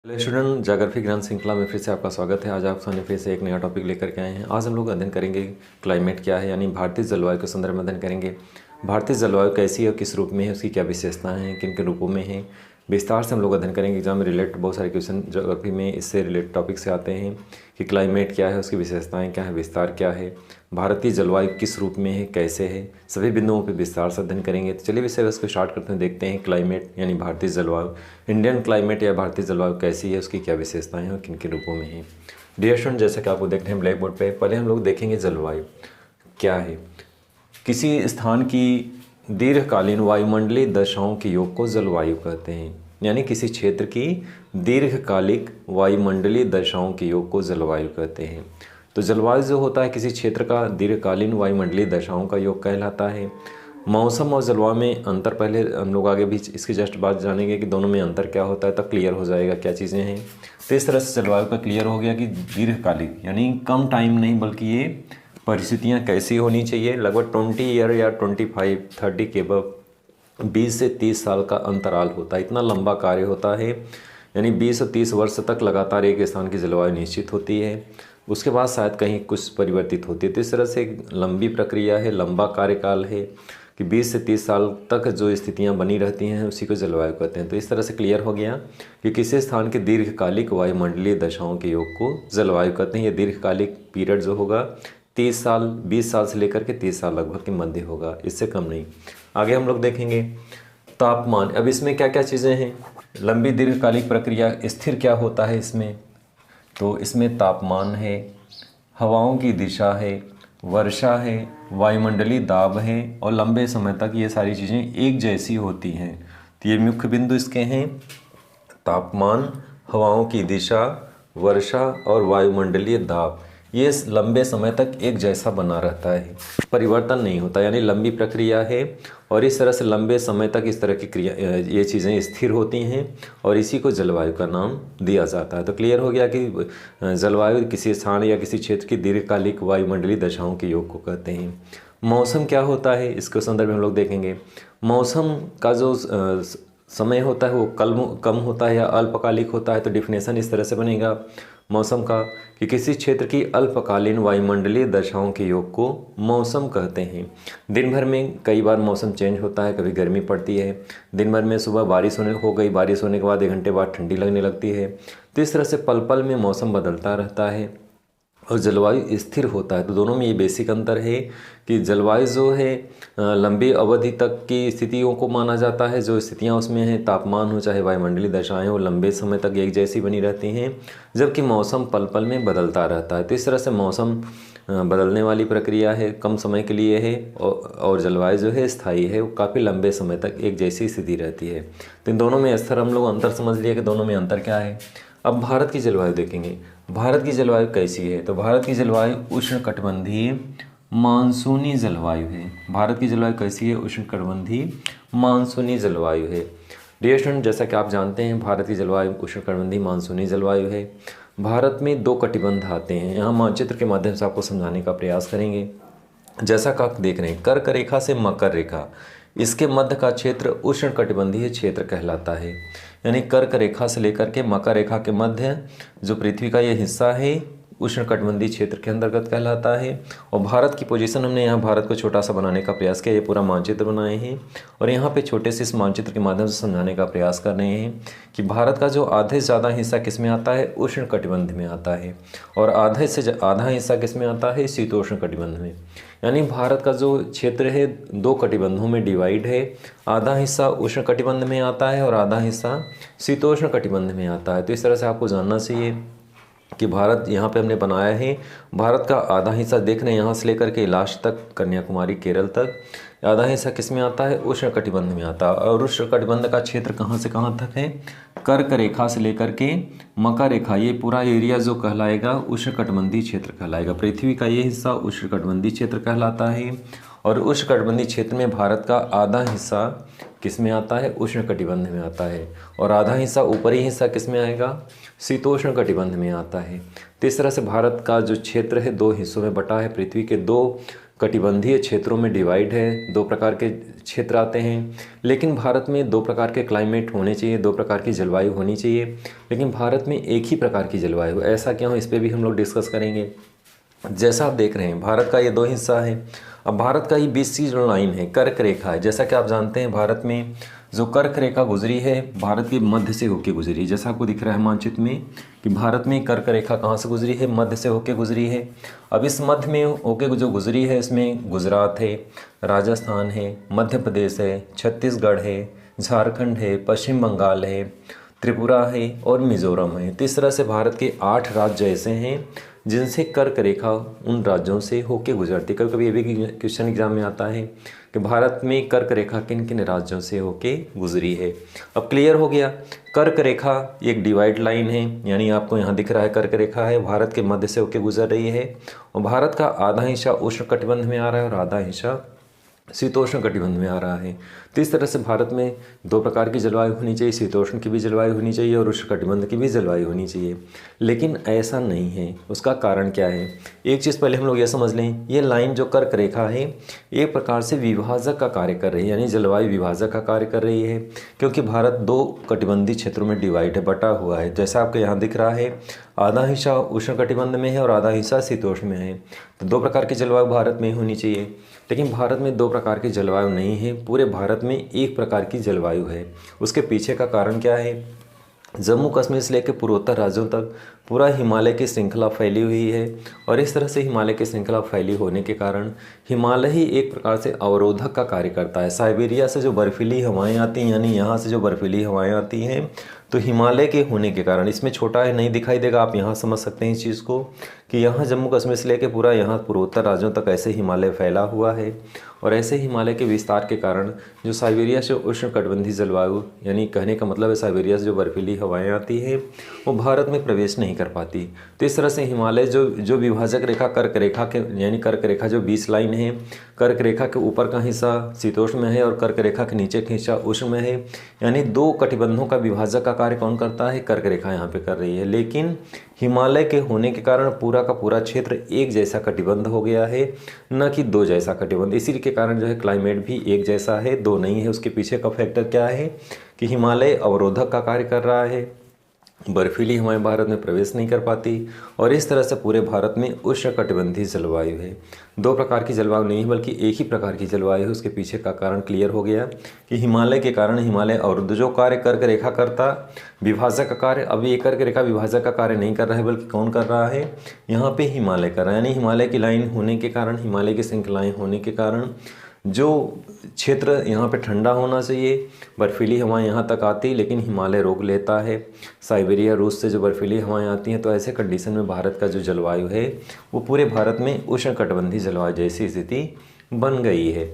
Hello student, geography ज्ञान श्रृंखला में फिर से आपका स्वागत है। आज आप सामने फिर से एक नया टॉपिक लेकर के आए हैं। आज हम लोग अध्ययन करेंगे क्लाइमेट क्या है, यानी भारतीय जलवायु के संदर्भ में अध्ययन करेंगे। भारतीय जलवायु कैसी है और किस रूप में है, उसकी क्या विशेषताएं हैं, किन किन रूपों में है, विस्तार से हम लोग अध्ययन करेंगे। एग्जाम में रिलेट बहुत सारे क्वेश्चन ज्योग्राफी में इससे रिलेटेड टॉपिक से आते हैं कि क्लाइमेट क्या है, उसकी विशेषताएँ क्या है, विस्तार क्या है, भारतीय जलवायु किस रूप में है, कैसे है, सभी बिंदुओं पर विस्तार से अध्ययन करेंगे। तो चलिए विषय को स्टार्ट करते हैं। देखते हैं क्लाइमेट यानी भारतीय जलवायु, इंडियन क्लाइमेट या भारतीय जलवायु कैसी है, उसकी क्या विशेषताएं हैं और किन किन रूपों में है। डियर स्टूडेंट, जैसा कि आपको देखते हैं ब्लैक बोर्ड पे, पहले हम लोग देखेंगे जलवायु क्या है। किसी स्थान की दीर्घकालीन वायुमंडलीय दशाओं के योग को जलवायु कहते हैं, यानी किसी क्षेत्र की दीर्घकालिक वायुमंडलीय दशाओं के योग को जलवायु कहते हैं। तो जलवायु जो होता है किसी क्षेत्र का दीर्घकालीन वायुमंडलीय दशाओं का योग कहलाता है। मौसम और जलवायु में अंतर पहले हम लोग आगे भी इसकी जस्ट बात जानेंगे कि दोनों में अंतर क्या होता है, तब क्लियर हो जाएगा क्या चीज़ें हैं। तो इस तरह से जलवायु का क्लियर हो गया कि दीर्घकालिक यानी कम टाइम नहीं, बल्कि ये परिस्थितियाँ कैसी होनी चाहिए, लगभग 20 ईयर या 25-30 के 20 से 30 साल का अंतराल होता है। इतना लंबा कार्य होता है, यानी 20 से 30 वर्ष तक लगातार एक स्थान की जलवायु निश्चित होती है, उसके बाद शायद कहीं कुछ परिवर्तित होती है। तो इस तरह से एक लंबी प्रक्रिया है, लंबा कार्यकाल है कि 20 से 30 साल तक जो स्थितियां बनी रहती हैं उसी को जलवायु कहते हैं। तो इस तरह से क्लियर हो गया कि किसी स्थान के दीर्घकालिक वायुमंडलीय दशाओं के योग को जलवायु कहते हैं। ये दीर्घकालिक पीरियड जो होगा 30 साल, 20 साल से लेकर के 30 साल लगभग के मध्य होगा, इससे कम नहीं। आगे हम लोग देखेंगे तापमान। अब इसमें क्या क्या चीज़ें हैं, लंबी दीर्घकालिक प्रक्रिया, स्थिर क्या होता है इसमें, तो इसमें तापमान है, हवाओं की दिशा है, वर्षा है, वायुमंडलीय दाब है और लंबे समय तक ये सारी चीज़ें एक जैसी होती हैं। तो ये मुख्य बिंदु इसके हैं, तापमान, हवाओं की दिशा, वर्षा और वायुमंडलीय दाब। ये लंबे समय तक एक जैसा बना रहता है, परिवर्तन नहीं होता, यानी लंबी प्रक्रिया है और इस तरह से लंबे समय तक इस तरह की क्रिया ये चीज़ें स्थिर होती हैं और इसी को जलवायु का नाम दिया जाता है। तो क्लियर हो गया कि जलवायु किसी स्थान या किसी क्षेत्र की दीर्घकालिक वायुमंडलीय दशाओं के योग को कहते हैं। मौसम क्या होता है, इसके संदर्भ में हम लोग देखेंगे। मौसम का जो समय होता है वो कम होता है या अल्पकालिक होता है। तो डिफिनेशन इस तरह से बनेगा मौसम का कि किसी क्षेत्र की अल्पकालीन वायुमंडलीय दशाओं के योग को मौसम कहते हैं। दिन भर में कई बार मौसम चेंज होता है, कभी गर्मी पड़ती है, दिन भर में सुबह बारिश हो गई, बारिश होने के बाद 1 घंटे बाद ठंडी लगने लगती है। तो इस तरह से पल पल में मौसम बदलता रहता है और जलवायु स्थिर होता है। तो दोनों में ये बेसिक अंतर है कि जलवायु जो है लंबी अवधि तक की स्थितियों को माना जाता है, जो स्थितियां उसमें हैं, तापमान हो चाहे वायुमंडलीय दशाएं हो, लंबे समय तक एक जैसी बनी रहती हैं, जबकि मौसम पल पल में बदलता रहता है। तो इस तरह से मौसम बदलने वाली प्रक्रिया है, कम समय के लिए है, और जलवायु जो है स्थायी है, वो काफ़ी लंबे समय तक एक जैसी स्थिति रहती है। तो इन दोनों में स्तर हम लोग अंतर समझ लिए कि दोनों में अंतर क्या है। अब भारत की जलवायु देखेंगे। भारत की जलवायु कैसी है, तो भारत की जलवायु उष्णकटिबंधीय मानसूनी जलवायु है। भारत की जलवायु कैसी है, उष्णकटिबंधीय मानसूनी जलवायु है। डियर स्टूडेंट, जैसा कि आप जानते हैं भारत की जलवायु उष्णकटिबंधीय मानसूनी जलवायु है। भारत में 2 कटिबंध आते हैं, यहाँ मानचित्र के माध्यम से आपको समझाने का प्रयास करेंगे। जैसा कि आप देख रहे हैं कर्क रेखा से मकर रेखा, इसके मध्य का क्षेत्र उष्णकटिबंधीय क्षेत्र कहलाता है। यानी कर्क रेखा से लेकर के मकर रेखा के मध्य जो पृथ्वी का ये हिस्सा है उष्णकटिबंधीय क्षेत्र के अंतर्गत कहलाता है। और भारत की पोजीशन, हमने यहाँ भारत को छोटा सा बनाने का प्रयास किया, ये पूरा मानचित्र बनाए हैं और यहाँ पे छोटे से इस मानचित्र के माध्यम से समझाने का प्रयास कर रहे हैं कि भारत का जो आधे से ज़्यादा हिस्सा किस में आता है, उष्णकटिबंध में आता है, और आधे से आधा हिस्सा किस में आता है, शीतोष्ण कटिबंध में। यानी भारत का जो क्षेत्र है 2 कटिबंधों में डिवाइड है, आधा हिस्सा उष्ण कटिबंध में आता है और आधा हिस्सा शीतोष्ण कटिबंध में आता है। तो इस तरह से आपको जानना चाहिए कि भारत यहाँ पे हमने बनाया है, भारत का आधा हिस्सा देख रहे हैं यहाँ से लेकर के लास्ट तक, कन्याकुमारी केरल तक, आधा हिस्सा किस में आता है, उष्णकटिबंध में आता है। और उष्णकटिबंध का क्षेत्र कहाँ से कहाँ तक है, कर्क रेखा से लेकर के मकर रेखा, ये पूरा एरिया जो कहलाएगा उष्णकटिबंधीय क्षेत्र कहलाएगा। पृथ्वी का ये हिस्सा उष्णकटिबंधीय क्षेत्र कहलाता है और उष्णकटिबंधीय क्षेत्र में भारत का आधा हिस्सा किस में आता है, उष्णकटिबंध में आता है, और आधा हिस्सा ऊपरी हिस्सा किस में आएगा, शीतोष्ण कटिबंध में आता है। तो इस तरह से भारत का जो क्षेत्र है 2 हिस्सों में बटा है, पृथ्वी के 2 कटिबंधीय क्षेत्रों में डिवाइड है, 2 प्रकार के क्षेत्र आते हैं। लेकिन भारत में 2 प्रकार के क्लाइमेट होने चाहिए, 2 प्रकार की जलवायु होनी चाहिए, लेकिन भारत में एक ही प्रकार की जलवायु। ऐसा क्यों, इस पर भी हम लोग डिस्कस करेंगे। जैसा आप देख रहे हैं भारत का ये 2 हिस्सा है। अब भारत का ये बीच की जो लाइन है कर्क रेखा है, जैसा कि आप जानते हैं भारत में जो कर्क रेखा गुजरी है भारत के मध्य से होकर गुजरी। जैसा आपको दिख रहा है मानचित्र में कि भारत में कर्क रेखा कहाँ से गुजरी है, मध्य से होकर गुजरी है। अब इस मध्य में होकर जो गुजरी है इसमें गुजरात है, राजस्थान है, मध्य प्रदेश है, छत्तीसगढ़ है, झारखंड है, पश्चिम बंगाल है, त्रिपुरा है और मिजोरम है। तो इस तरह से भारत के 8 राज्य ऐसे हैं जिनसे कर्क रेखा उन राज्यों से होके गुजरती। कभी कभी ये भी क्वेश्चन एग्जाम में आता है कि भारत में कर्क रेखा किन किन राज्यों से होके गुजरी है। अब क्लियर हो गया, कर्क रेखा एक डिवाइड लाइन है, यानी आपको यहाँ दिख रहा है कर्क रेखा है, भारत के मध्य से होके गुजर रही है और भारत का आधा हिस्सा उष्णकटिबंध में आ रहा है और आधा हिस्सा शीतोष्ण कटिबंध में आ रहा है। तो इस तरह से भारत में 2 प्रकार की जलवायु होनी चाहिए, शीतोष्ण की भी जलवायु होनी चाहिए और उष्णकटिबंध की भी जलवायु होनी चाहिए। लेकिन ऐसा नहीं है, उसका कारण क्या है? एक चीज़ पहले हम लोग ये समझ लें, ये लाइन जो कर्क रेखा है एक प्रकार से विभाजक का कार्य कर रही है, यानी जलवायु विभाजक का कार्य कर रही है, क्योंकि भारत 2 कटिबंधी क्षेत्रों में डिवाइड है, बटा हुआ है। जैसा आपको यहाँ दिख रहा है आधा हिस्सा उष्णकटिबंध में है और आधा हिस्सा शीतोष्ण में है। तो 2 प्रकार की जलवायु भारत में होनी चाहिए, लेकिन भारत में 2 प्रकार की जलवायु नहीं है, पूरे भारत में एक प्रकार की जलवायु है। उसके पीछे का कारण क्या है? जम्मू कश्मीर से लेकर पूर्वोत्तर राज्यों तक पूरा हिमालय की श्रृंखला फैली हुई है और इस तरह से हिमालय की श्रृंखला फैली होने के कारण हिमालय ही एक प्रकार से अवरोधक का कार्य करता है। साइबेरिया से जो बर्फीली हवाएं आती हैं, यानी यहाँ से जो बर्फीली हवाएं आती हैं, तो हिमालय के होने के कारण, इसमें छोटा है नहीं दिखाई देगा, आप यहाँ समझ सकते हैं इस चीज़ को कि यहाँ जम्मू कश्मीर से लेकर पूरा यहाँ पूर्वोत्तर राज्यों तक ऐसे हिमालय फैला हुआ है और ऐसे हिमालय के विस्तार के कारण जो साइबेरिया से उष्णकटिबंधीय जलवायु, यानी कहने का मतलब है साइबेरिया से जो बर्फीली हवाएं आती हैं वो भारत में प्रवेश नहीं कर पाती। तो इस तरह से हिमालय जो विभाजक रेखा कर्क रेखा के, यानी कर्क रेखा जो 20 लाइन है, कर्क रेखा के ऊपर का हिस्सा शीतोष्ण में है और कर्क रेखा के नीचे का हिस्सा उष्ण में है, यानी 2 कटिबंधों का विभाजक का कार्य कौन करता है? कर्क रेखा यहाँ पे कर रही है। लेकिन हिमालय के होने के कारण पूरा का पूरा क्षेत्र एक जैसा कटिबंध हो गया है, न कि 2 जैसा कटिबंध। इसी के कारण जो है क्लाइमेट भी एक जैसा है, 2 नहीं है। उसके पीछे का फैक्टर क्या है कि हिमालय अवरोधक का कार्य कर रहा है, बर्फीली हवाएं भारत में प्रवेश नहीं कर पाती और इस तरह से पूरे भारत में उष्णकटिबंधीय जलवायु है। 2 प्रकार की जलवायु नहीं बल्कि एक ही प्रकार की जलवायु है। उसके पीछे का कारण क्लियर हो गया कि हिमालय के कारण हिमालय अवरुद्ध जो कार्य कर्क रेखा करता विभाजक का कार्य, अब ये कर्क रेखा विभाजक का कार्य नहीं कर रहा है बल्कि कौन कर रहा है? यहाँ पे हिमालय कर रहा है। यानी हिमालय की लाइन होने के कारण, हिमालय की श्रृंखलाएँ होने के कारण जो क्षेत्र यहाँ पे ठंडा होना चाहिए, बर्फीली हवाएं यहाँ तक आती, लेकिन हिमालय रोक लेता है। साइबेरिया रूस से जो बर्फीली हवाएं आती हैं, तो ऐसे कंडीशन में भारत का जो जलवायु है वो पूरे भारत में उष्णकटिबंधीय जलवायु जैसी स्थिति बन गई है।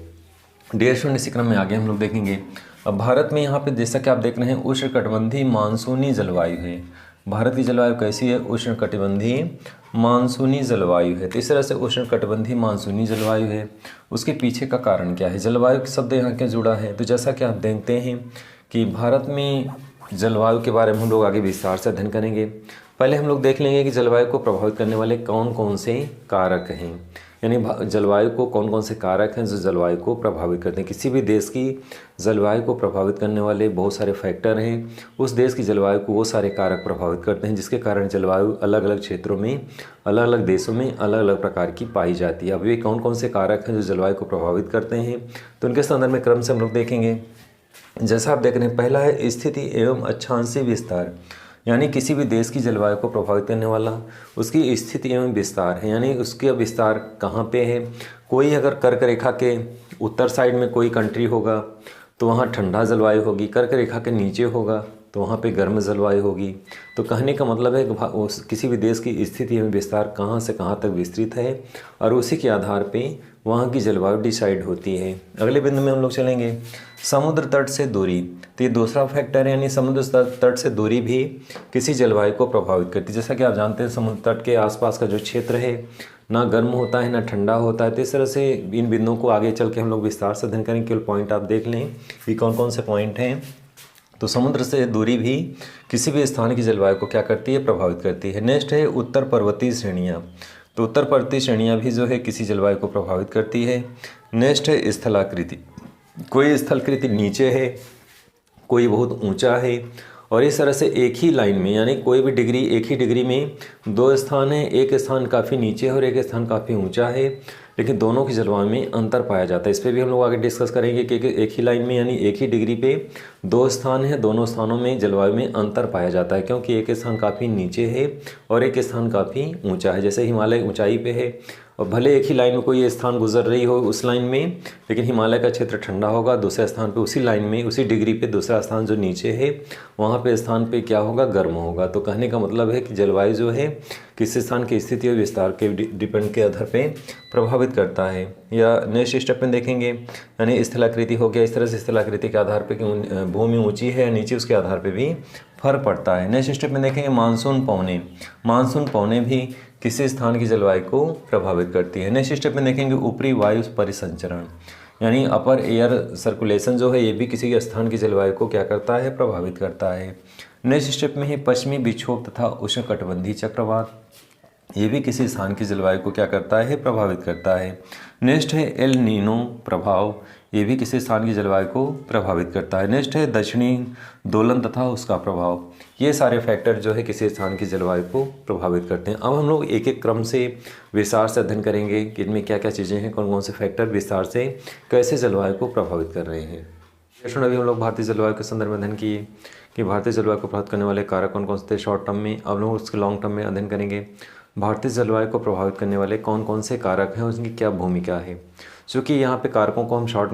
डियर स्टूडेंट, इसी क्रम में आगे हम लोग देखेंगे। अब भारत में यहाँ पे जैसा कि आप देख रहे हैं उष्णकटिबंधीय मानसूनी जलवायु है। भारत की जलवायु कैसी है? उष्णकटिबंधीय मानसूनी जलवायु है। तो इस तरह से उष्णकटिबंधीय मानसूनी जलवायु है। उसके पीछे का कारण क्या है? जलवायु के शब्द यहाँ क्या जुड़ा है? तो जैसा कि आप देखते हैं कि भारत में जलवायु के बारे में हम लोग आगे विस्तार से अध्ययन करेंगे। पहले हम लोग देख लेंगे कि जलवायु को प्रभावित करने वाले कौन कौन से कारक हैं, यानी जलवायु को कौन कौन से कारक हैं जो जलवायु को प्रभावित करते हैं। किसी भी देश की जलवायु को प्रभावित करने वाले बहुत सारे फैक्टर हैं। उस देश की जलवायु को वो सारे कारक प्रभावित करते हैं जिसके कारण जलवायु अलग अलग क्षेत्रों में, अलग अलग देशों में अलग अलग प्रकार की पाई जाती है। अब ये कौन कौन से कारक हैं जो जलवायु को प्रभावित करते हैं, तो उनके संदर्भ में क्रम से हम लोग देखेंगे। जैसा आप देख रहे हैं, पहला है स्थिति एवं अक्षांशीय विस्तार, यानी किसी भी देश की जलवायु को प्रभावित करने वाला उसकी स्थिति एवं विस्तार है, यानी उसका विस्तार कहाँ पे है। कोई अगर कर्क रेखा के उत्तर साइड में कोई कंट्री होगा तो वहाँ ठंडा जलवायु होगी, कर्क रेखा के नीचे होगा तो वहाँ पे गर्म जलवायु होगी। तो कहने का मतलब है कि किसी भी देश की स्थिति एवं विस्तार कहाँ से कहाँ तक विस्तृत है और उसी के आधार पे वहाँ की जलवायु डिसाइड होती है। अगले बिंदु में हम लोग चलेंगे समुद्र तट से दूरी। तो ये दूसरा फैक्टर है, यानी समुद्र तट से दूरी भी किसी जलवायु को प्रभावित करती है। जैसा कि आप जानते हैं समुद्र तट के आसपास का जो क्षेत्र है ना गर्म होता है ना ठंडा होता है। तो इस तरह से इन बिंदुओं को आगे चल के हम लोग विस्तार से अध्ययन करेंगे। केवल पॉइंट आप देख लें कि कौन कौन से पॉइंट हैं। तो समुद्र से दूरी भी किसी भी स्थान की जलवायु को क्या करती है? प्रभावित करती है। नेक्स्ट है उत्तर पर्वतीय श्रेणियाँ। तो उत्तर पर्वतीय श्रेणियाँ भी जो है किसी जलवायु को प्रभावित करती है। नेक्स्ट है स्थलाकृति। कोई स्थलाकृति नीचे है, कोई बहुत ऊंचा है, और इस तरह से एक ही लाइन में यानी कोई भी डिग्री, एक ही डिग्री में दो स्थान है, एक स्थान काफ़ी नीचे है और एक स्थान काफ़ी ऊंचा है, लेकिन दोनों की जलवायु में अंतर पाया जाता है। इस पर भी हम लोग आगे डिस्कस करेंगे कि एक ही लाइन में यानी एक ही डिग्री पे दो स्थान है, दोनों स्थानों में जलवायु में अंतर पाया जाता है, क्योंकि एक स्थान काफ़ी नीचे है और एक स्थान काफ़ी ऊंचा है। जैसे हिमालय ऊंचाई पे है और भले एक ही लाइन में कोई स्थान गुजर रही हो उस लाइन में, लेकिन हिमालय का क्षेत्र ठंडा होगा, दूसरे स्थान पे उसी लाइन में उसी डिग्री पे दूसरा स्थान जो नीचे है वहाँ पे स्थान पे क्या होगा, गर्म होगा। तो कहने का मतलब है कि जलवायु जो है किसी स्थान की स्थिति और विस्तार के डिपेंड के आधार पे प्रभावित करता है। या नेक्स्ट स्टेप में देखेंगे यानी स्थलाकृति हो गया। इस तरह से स्थलाकृति के आधार पे कि भूमि ऊंची है या नीचे, उसके आधार पे भी फर्क पड़ता है। नेक्स्ट स्टेप में देखेंगे मानसून पवने। मानसून पवने भी किसी स्थान की जलवायु को प्रभावित करती है। नेक्स्ट स्टेप में देखेंगे ऊपरी वायु परिसंचरण, यानी अपर एयर सर्कुलेशन जो है ये भी किसी स्थान की जलवायु को क्या करता है, प्रभावित करता है। नेक्स्ट स्टेप में है पश्चिमी विक्षोभ तथा उष्णकटिबंधीय चक्रवात, ये भी किसी स्थान की जलवायु को क्या करता है, प्रभावित करता है। नेक्स्ट है एल नीनो प्रभाव, ये भी किसी स्थान की जलवायु को प्रभावित करता है। नेक्स्ट है दक्षिणी दोलन तथा उसका प्रभाव, ये सारे फैक्टर जो है किसी स्थान की जलवायु को प्रभावित करते हैं। अब हम लोग एक एक क्रम से विस्तार से अध्ययन करेंगे कि इनमें क्या क्या चीज़ें हैं, कौन कौन से फैक्टर विस्तार से कैसे जलवायु को प्रभावित कर रहे हैं। अभी हम लोग भारतीय जलवायु के संदर्भ में अध्ययन किए कि भारतीय जलवायु को प्रभावित करने वाले कारक कौन कौन से थे शॉर्ट टर्म में। अब लोग उसके लॉन्ग टर्म में अध्ययन करेंगे भारतीय जलवायु को प्रभावित करने वाले कौन कौन से कारक हैं, उनकी क्या भूमिका है। चूँकि यहाँ पे कारकों को हम शॉर्ट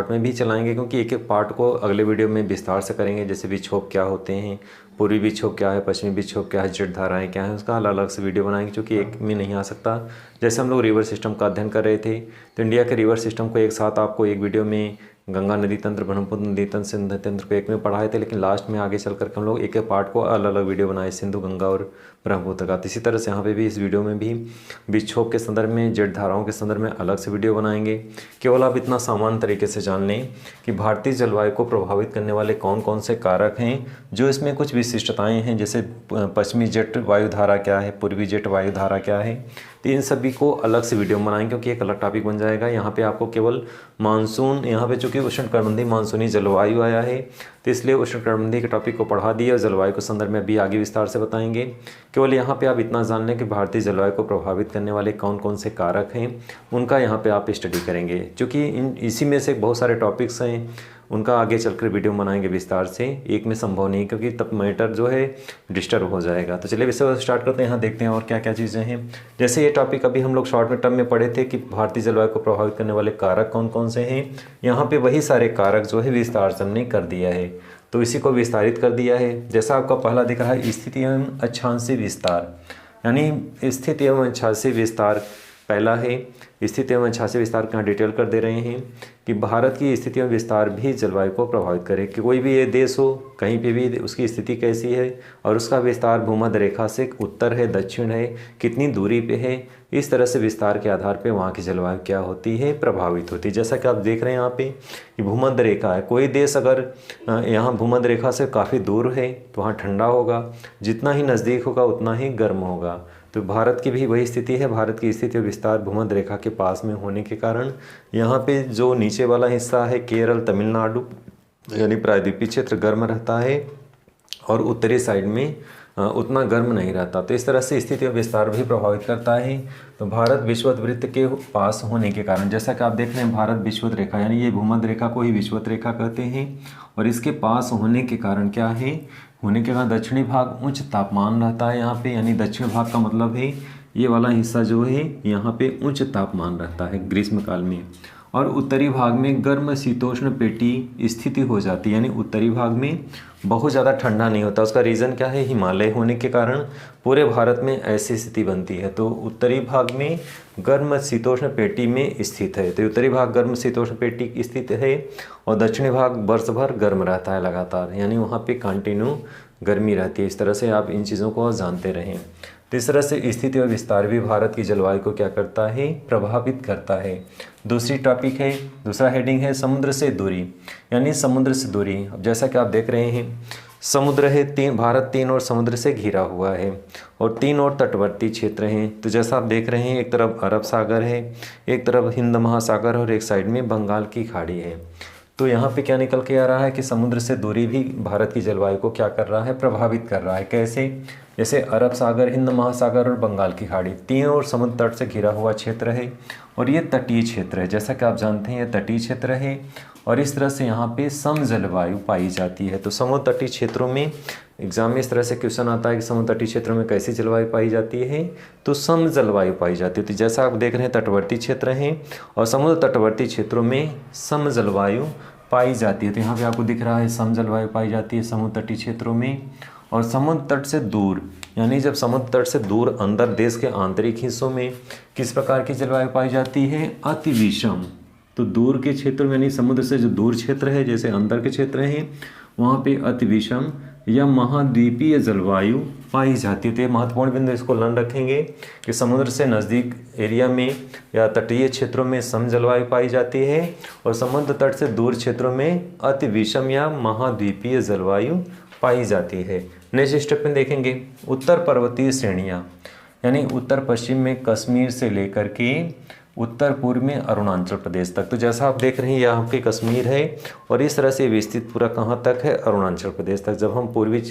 में भी चलाएंगे, क्योंकि एक एक पार्ट को अगले वीडियो में विस्तार से करेंगे। जैसे विक्षोभ क्या होते हैं, पूर्वी विक्षोभ क्या है, पश्चिमी विक्षोभ क्या है, जेट धाराएँ क्या हैं, उसका अलग अलग से वीडियो बनाएंगे, क्योंकि एक में नहीं आ सकता। जैसे हम लोग रिवर सिस्टम का अध्ययन कर रहे थे, तो इंडिया के रिवर सिस्टम को एक साथ आपको एक वीडियो में गंगा नदी तंत्र, ब्रह्मपुत्र नदी तंत्र, सिंधु तंत्र को एक में पढ़ाए थे, लेकिन लास्ट में आगे चल करके हम लोग एक एक पार्ट को अलग अलग वीडियो बनाए, सिंधु, गंगा और ब्रह्मपुत्र का। इसी तरह से यहाँ पे भी इस वीडियो में भी विक्षोभ के संदर्भ में, जेट धाराओं के संदर्भ में अलग से वीडियो बनाएंगे। केवल आप इतना सामान्य तरीके से जान लें कि भारतीय जलवायु को प्रभावित करने वाले कौन कौन से कारक हैं, जो इसमें कुछ विशिष्टताएँ हैं, जैसे पश्चिमी जेट वायुधारा क्या है, पूर्वी जेट वायुधारा क्या है। तो इन सभी को अलग से वीडियो बनाएंगे, क्योंकि एक अलग टॉपिक बन जाएगा। यहाँ पे आपको केवल मानसून, यहाँ पे चूँकि उष्णकटिबंधीय मानसूनी जलवायु आया है, तो इसलिए उष्णकटिबंधीय के टॉपिक को पढ़ा दिया और जलवायु के संदर्भ में भी आगे विस्तार से बताएंगे। केवल यहाँ पे आप इतना जान लें कि भारतीय जलवायु को प्रभावित करने वाले कौन कौन से कारक हैं, उनका यहाँ पे आप स्टडी करेंगे। चूँकि इसी में से बहुत सारे टॉपिक्स हैं, उनका आगे चलकर वीडियो बनाएंगे विस्तार से। एक में संभव नहीं, क्योंकि तब मैटर जो है डिस्टर्ब हो जाएगा। तो चलिए विषय स्टार्ट करते हैं। यहाँ देखते हैं और क्या क्या चीज़ें हैं। जैसे ये टॉपिक अभी हम लोग शॉर्ट टर्म में पढ़े थे कि भारतीय जलवायु को प्रभावित करने वाले कारक कौन कौन से हैं। यहाँ पे वही सारे कारक जो है विस्तार से हमने कर दिया है, तो इसी को विस्तारित कर दिया है। जैसा आपका पहला दिख रहा है स्थिति एवं अक्षांशीय विस्तार, यानी स्थिति एवं अक्षांशीय विस्तार पहला है। स्थिति एवं अक्षांशीय विस्तार का डिटेल कर दे रहे हैं कि भारत की स्थिति एवं विस्तार भी जलवायु को प्रभावित करे, कि कोई भी ये देश हो, कहीं पे भी उसकी स्थिति कैसी है और उसका विस्तार भूमध्य रेखा से उत्तर है, दक्षिण है, कितनी दूरी पे है, इस तरह से विस्तार के आधार पे वहाँ की जलवायु क्या होती है, प्रभावित होती है। जैसा कि आप देख रहे हैं यहाँ पे कि भूमध्य रेखा है, कोई देश अगर यहाँ भूमध्य रेखा से काफ़ी दूर है तो वहाँ ठंडा होगा, जितना ही नज़दीक होगा उतना ही गर्म होगा। तो भारत की भी वही स्थिति है। भारत की स्थिति और विस्तार भूमध्य रेखा के पास में होने के कारण यहाँ पे जो नीचे वाला हिस्सा है केरल, तमिलनाडु यानी प्रायद्वीपीय क्षेत्र गर्म रहता है और उत्तरी साइड में उतना गर्म नहीं रहता। तो इस तरह से स्थिति और विस्तार भी प्रभावित करता है। तो भारत विषुवत वृत्त के पास होने के कारण, जैसा कि आप देख रहे हैं भारत विषुवत रेखा, यानी ये भूमध्य रेखा को ही विषुवत रेखा कहते हैं, और इसके पास होने के कारण क्या है, होने के कारण दक्षिणी भाग उच्च तापमान रहता है यहाँ पे, यानी दक्षिण भाग का मतलब है ये वाला हिस्सा जो है यहाँ पे उच्च तापमान रहता है ग्रीष्म काल में, और उत्तरी भाग में गर्म शीतोष्ण पेटी स्थिति हो जाती है, यानी उत्तरी भाग में बहुत ज़्यादा ठंडा नहीं होता। उसका रीज़न क्या है, हिमालय होने के कारण पूरे भारत में ऐसी स्थिति बनती है। तो उत्तरी भाग में गर्म शीतोष्ण पेटी में स्थित है, तो उत्तरी भाग गर्म शीतोष्ण पेटी स्थित है और दक्षिणी भाग वर्ष भर गर्म रहता है लगातार, यानी वहाँ पे कंटिन्यू गर्मी रहती है। इस तरह से आप इन चीज़ों को जानते रहें। तो इस तरह से स्थिति और विस्तार भी भारत की जलवायु को क्या करता है, प्रभावित करता है। दूसरी टॉपिक है, दूसरा हेडिंग है समुद्र से दूरी, यानी समुद्र से दूरी। अब जैसा कि आप देख रहे हैं समुद्र है तीन, भारत तीन और समुद्र से घिरा हुआ है और तीन और तटवर्ती क्षेत्र हैं। तो जैसा आप देख रहे हैं, एक तरफ अरब सागर है, एक तरफ हिंद महासागर और एक साइड में बंगाल की खाड़ी है। तो यहाँ पे क्या निकल के आ रहा है कि समुद्र से दूरी भी भारत की जलवायु को क्या कर रहा है, प्रभावित कर रहा है। कैसे? जैसे अरब सागर, हिंद महासागर और बंगाल की खाड़ी तीन और समुद्र तट से घिरा हुआ क्षेत्र है और ये तटीय क्षेत्र है। जैसा कि आप जानते हैं ये तटीय क्षेत्र है और इस तरह से यहाँ पे सम जलवायु पाई जाती है। तो समुद्र तटीय क्षेत्रों में एग्जाम में इस तरह से क्वेश्चन आता है कि समुद्र तटीय क्षेत्रों में कैसी जलवायु पाई जाती है, तो सम जलवायु पाई जाती है। तो जैसा आप देख रहे हैं तटवर्ती क्षेत्र हैं और समुद्र तटवर्ती क्षेत्रों में सम जलवायु पाई जाती है। तो यहाँ पे आपको दिख रहा है सम जलवायु पाई जाती है समुद्र तटीय क्षेत्रों में। और समुद्र तट से दूर, यानी जब समुद्र तट से दूर अंदर देश के आंतरिक हिस्सों में किस प्रकार की जलवायु पाई जाती है, अति विषम। तो दूर के क्षेत्र में, यानी समुद्र से जो दूर क्षेत्र है, जैसे अंदर के क्षेत्र हैं, वहाँ पे अति विषम या महाद्वीपीय जलवायु पाई जाती है। तो ये महत्वपूर्ण बिंदु, इसको ध्यान रखेंगे कि समुद्र से नज़दीक एरिया में या तटीय क्षेत्रों में सम जलवायु पाई जाती है और समुद्र तट से दूर क्षेत्रों में अति विषम या महाद्वीपीय जलवायु पाई जाती है। नेक्स्ट स्टेप में देखेंगे उत्तर पर्वतीय श्रेणियाँ, यानी उत्तर पश्चिम में कश्मीर से लेकर के उत्तर पूर्व में अरुणाचल प्रदेश तक। तो जैसा आप देख रहे हैं यहाँ आपके कश्मीर है और इस तरह से विस्तृत पूरा कहाँ तक है, अरुणाचल प्रदेश तक। जब हम पूर्वी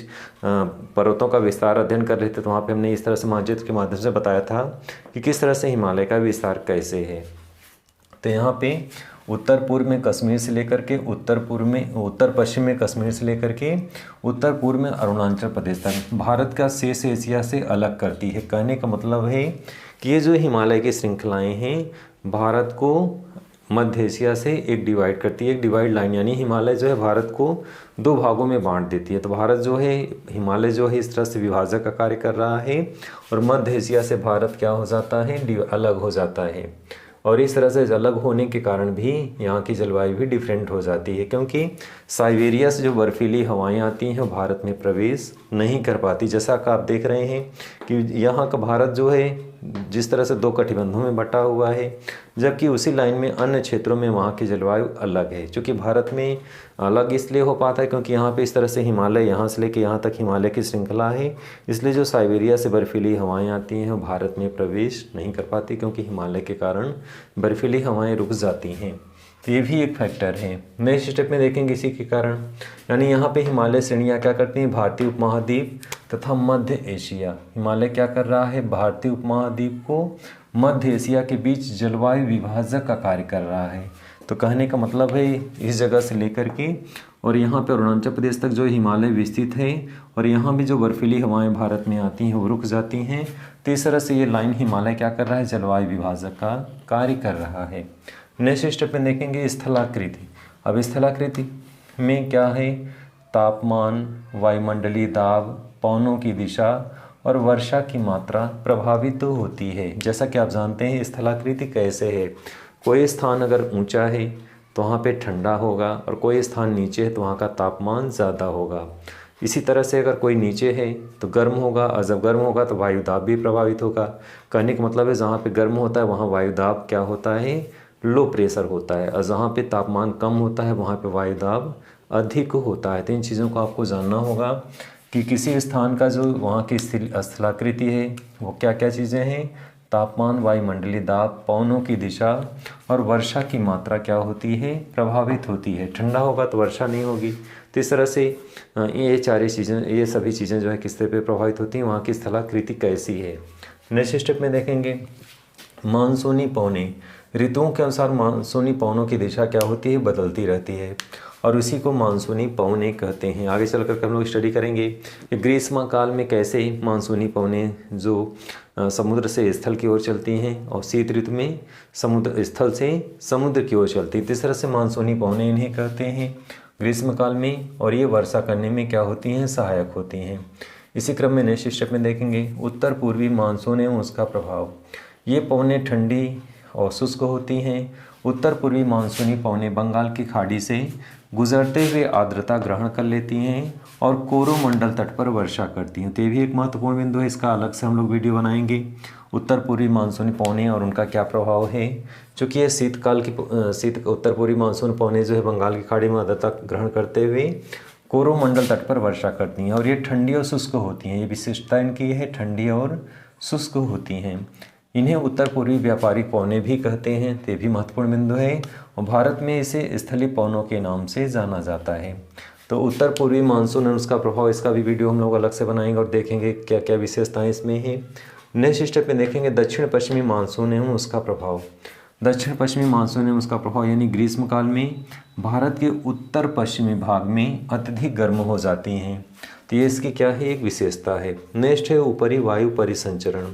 पर्वतों का विस्तार अध्ययन कर रहे थे तो वहाँ पे हमने इस तरह से मानचित्र के माध्यम से बताया था कि किस तरह से हिमालय का विस्तार कैसे है। तो यहाँ पे उत्तर पूर्व में कश्मीर से लेकर के उत्तर पश्चिम में कश्मीर से लेकर के उत्तर पूर्व में अरुणाचल प्रदेश तक भारत का शेष एशिया से अलग करती है। कहने का मतलब है कि ये जो हिमालय की श्रृंखलाएं हैं भारत को मध्य एशिया से एक डिवाइड करती है, एक डिवाइड लाइन, यानी हिमालय जो है भारत को दो भागों में बांट देती है। तो भारत जो है, हिमालय जो है इस तरह से विभाजक का कार्य कर रहा है और मध्य एशिया से भारत क्या हो जाता है, अलग हो जाता है। और इस तरह से अलग होने के कारण भी यहाँ की जलवायु भी डिफरेंट हो जाती है, क्योंकि साइबेरिया से जो बर्फीली हवाएं आती हैं वो भारत में प्रवेश नहीं कर पाती। जैसा कि आप देख रहे हैं कि यहाँ का भारत जो है जिस तरह से दो कटिबंधों में बटा हुआ है, जबकि उसी लाइन में अन्य क्षेत्रों में वहाँ की जलवायु अलग है। क्योंकि भारत में अलग इसलिए हो पाता है क्योंकि यहाँ पे इस तरह से हिमालय, यहाँ से लेके यहाँ तक हिमालय की श्रृंखला है, इसलिए जो साइबेरिया से बर्फीली हवाएं आती हैं वो भारत में प्रवेश नहीं कर पाती, क्योंकि हिमालय के कारण बर्फीली हवाएं रुक जाती हैं। तो ये भी एक फैक्टर है। नेक्स्ट स्टेप में देखेंगे इसी के कारण, यानी यहाँ पे हिमालय श्रेणियाँ क्या करती हैं, भारतीय उपमहाद्वीप तथा मध्य एशिया। हिमालय क्या कर रहा है, भारतीय उपमहाद्वीप को मध्य एशिया के बीच जलवायु विभाजक का कार्य कर रहा है। तो कहने का मतलब है इस जगह से लेकर के और यहाँ पे अरुणाचल प्रदेश तक जो हिमालय विस्तृत है और यहाँ भी जो बर्फीली हवाएं भारत में आती हैं वो रुक जाती हैं। तो इस तरह से ये लाइन हिमालय क्या कर रहा है, जलवायु विभाजक का कार्य कर रहा है। नेक्स्ट स्टेप में देखेंगे स्थलाकृति। अब स्थलाकृति में क्या है, तापमान, वायुमंडलीय दाब, पवनों की दिशा और वर्षा की मात्रा प्रभावित तो होती है। जैसा कि आप जानते हैं स्थलाकृति कैसे है, कोई स्थान अगर ऊंचा है तो वहाँ पे ठंडा होगा और कोई स्थान नीचे है तो वहाँ का तापमान ज़्यादा होगा। इसी तरह से अगर कोई नीचे है तो गर्म होगा और जब गर्म होगा तो वायुदाब भी प्रभावित होगा। कहने का मतलब है जहाँ पे गर्म होता है वहाँ वायुदाब क्या होता है, लो प्रेशर होता है, और जहाँ पे तापमान कम होता है वहाँ पे वायुदाब अधिक होता है। तो इन चीज़ों को आपको जानना होगा कि किसी स्थान का जो वहाँ की स्थलाकृति है वो क्या क्या चीज़ें हैं, तापमान, वायुमंडलीय दाब, पवनों की दिशा और वर्षा की मात्रा क्या होती है, प्रभावित होती है। ठंडा होगा तो वर्षा नहीं होगी। तो इस तरह से ये सभी चीज़ें जो है किस तरह पे प्रभावित होती हैं, वहाँ की स्थलाकृति कैसी है। नेक्स्ट स्टेप में देखेंगे मानसूनी पवनें। ऋतुओं के अनुसार मानसूनी पवनों की दिशा क्या होती है, बदलती रहती है और उसी को मानसूनी पवनें कहते हैं। आगे चल कर हम लोग स्टडी करेंगे कि ग्रीष्म काल में कैसे मानसूनी पवनें जो समुद्र से स्थल की ओर चलती हैं और शीत ऋतु में समुद्र स्थल से समुद्र की ओर चलती है। इस तरह से मानसूनी पवनें इन्हें कहते हैं ग्रीष्म काल में, और ये वर्षा करने में क्या होती हैं, सहायक होती हैं। इसी क्रम में नेक्स्ट स्टेप में देखेंगे उत्तर पूर्वी मानसून एवं उसका प्रभाव। ये पवनें ठंडी और शुष्क होती हैं। उत्तर पूर्वी मानसूनी पवनें बंगाल की खाड़ी से गुजरते हुए आर्द्रता ग्रहण कर लेती हैं और कोरोमंडल तट पर वर्षा करती हैं। तो ये भी एक महत्वपूर्ण बिंदु है, इसका अलग से हम लोग वीडियो बनाएंगे। उत्तर पूर्वी मानसूनी पवनें और उनका क्या प्रभाव है, चूँकि ये शीतकाल की उत्तर पूर्वी मानसून पवनें जो है बंगाल की खाड़ी में आर्द्रता ग्रहण करते हुए कोरोमंडल तट पर वर्षा करती हैं और ये ठंडी और शुष्क होती हैं। ये विशेषता इनकी है, ठंडी और शुष्क होती हैं। इन्हें उत्तर पूर्वी व्यापारिक पवने भी कहते हैं, तो ये भी महत्वपूर्ण बिंदु है। और भारत में इसे स्थलीय पवनों के नाम से जाना जाता है। तो उत्तर पूर्वी मानसून और उसका प्रभाव, इसका भी वीडियो हम लोग अलग से बनाएंगे और देखेंगे क्या क्या विशेषताएं इसमें हैं। नेक्स्ट स्टेप में देखेंगे दक्षिण पश्चिमी मानसून एवं उसका प्रभाव। दक्षिण पश्चिमी मानसून एवं उसका प्रभाव यानी ग्रीष्मकाल में भारत के उत्तर पश्चिमी भाग में अत्यधिक गर्म हो जाती हैं। तो ये इसकी क्या है, एक विशेषता है। नेक्स्ट है ऊपरी वायु परिसंचरण।